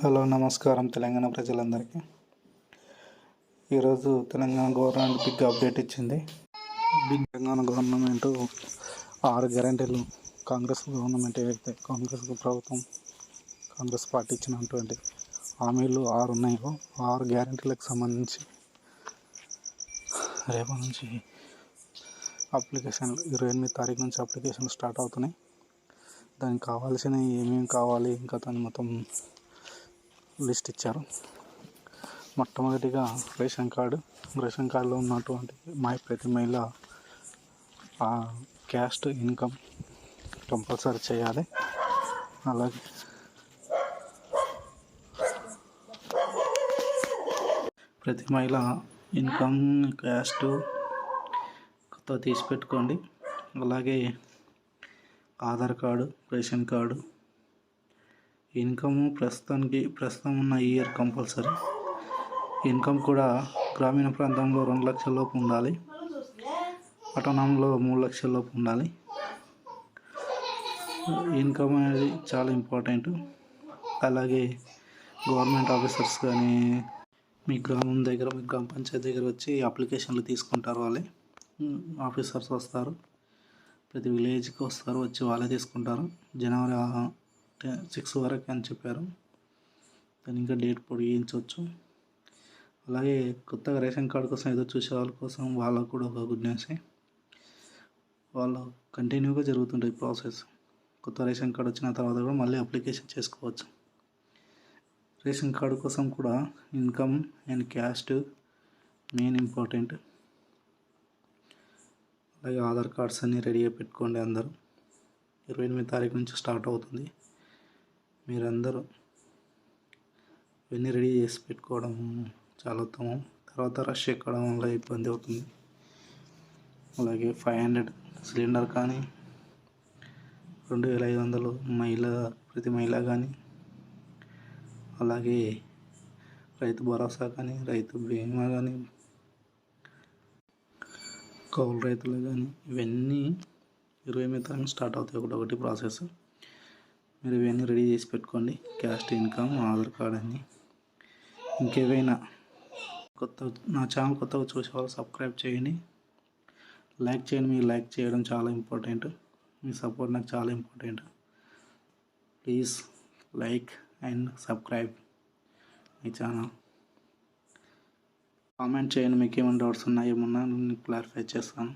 Hello నమస్కారం తెలంగాణ ప్రజలందరికీ. ఈరోజు తెలంగాణ గవర్నమెంట్ బిగ్ అప్డేట్ ఇచ్చింది. తెలంగాణ గవర్నమెంట్ 6 గ్యారెంటీలు కాంగ్రెస్ గవర్నమెంట్ ఏవైతే కాంగ్రెస్ ప్రభుత్వం కాంగ్రెస్ పార్టీ ఇచ్చినటువంటి హామీలు 6 ఉన్నాయో 6 గ్యారెంటీలకు సంబంధించి రేపటి నుంచి అప్లికేషన్లు 28 తారీఖు నుంచి అప్లికేషన్లు స్టార్ట్ అవుతున్నాయి. దానికి కావాల్సినవి ఏమేమి కావాలి ఇంకా దాన్ని మొత్తం లిస్ట్ ఇచ్చారు. మొట్టమొదటిగా రేషన్ కార్డులో ఉన్నటువంటి ప్రతి మహిళ క్యాస్ట్ ఇన్కమ్ కంపల్సరీ చేయాలి. అలాగే ప్రతి మహిళ ఇన్కమ్ క్యాస్ట్ కొత్త తీసి పెట్టుకోండి. అలాగే Aadhaar card, ration card, income ప్రస్తుతం ఉన్న ఇయర్ కంపల్సరీ. ఇన్కమ్ కూడా గ్రామీణ ప్రాంతంలో 2 లక్షల లోపు ఉండాలి, పట్టణంలో 3 లక్షల లోపు ఉండాలి. ఇన్కమ్ అనేది చాలా ఇంపార్టెంట్. అలాగే గవర్నమెంట్ ఆఫీసర్స్ కానీ మీ గ్రామం దగ్గర మీ గ్రామ పంచాయతీ దగ్గర వచ్చి అప్లికేషన్లు తీసుకుంటారు. వాళ్ళే ఆఫీసర్స్ వస్తారు, ప్రతి విలేజ్కి వస్తారు, వచ్చి వాళ్ళే తీసుకుంటారు. జనవరి 6 వరకు అని చెప్పారు. దాన్ని ఇంకా డేట్ పొడిగించవచ్చు. అలాగే కొత్తగా రేషన్ కార్డు కోసం ఎదురు చూసే వాళ్ళ కోసం వాళ్ళకు కూడా ఒక గుడ్ న్యూసే. వాళ్ళు కంటిన్యూగా జరుగుతుంటాయి ప్రాసెస్. కొత్త రేషన్ కార్డు వచ్చిన తర్వాత కూడా మళ్ళీ అప్లికేషన్ చేసుకోవచ్చు. రేషన్ కార్డు కోసం కూడా income and caste main important. అలాగే ఆధార్ కార్డ్స్ అన్నీ రెడీగా పెట్టుకోండి. అందరూ 28 తారీఖు నుంచి స్టార్ట్ అవుతుంది. మీరందరూ ఇవన్నీ రెడీ చేసి పెట్టుకోవడం చాలా ఉత్తమం. తర్వాత రష్ ఎక్కడం వల్ల ఇబ్బంది అవుతుంది. అలాగే 500 సిలిండర్ కానీ 2500 ప్రతి మహిళ కానీ, అలాగే రైతు భరోసా కానీ, రైతు బీమా కానీ, కౌలు రైతులు కానీ ఇవన్నీ 28 తారీఖు స్టార్ట్ అవుతాయి. ఒకటి ప్రాసెస్. మీరు ఇవన్నీ రెడీ చేసి పెట్టుకోండి. క్యాస్ట్ ఇన్కమ్, ఆధార్ కార్డ్ అన్నీ. ఇంకేవైనా నా ఛానల్ కొత్తగా చూసే వాళ్ళు సబ్స్క్రైబ్ చేయండి, లైక్ చేయండి. మీరు లైక్ చేయడం చాలా ఇంపార్టెంట్. మీ సపోర్ట్ నాకు చాలా important. Please like and subscribe my channel. Comment చేయండి, మీకు ఏమైనా డౌట్స్ ఉన్నా ఏమన్నా నేను క్లారిఫై చేస్తాను.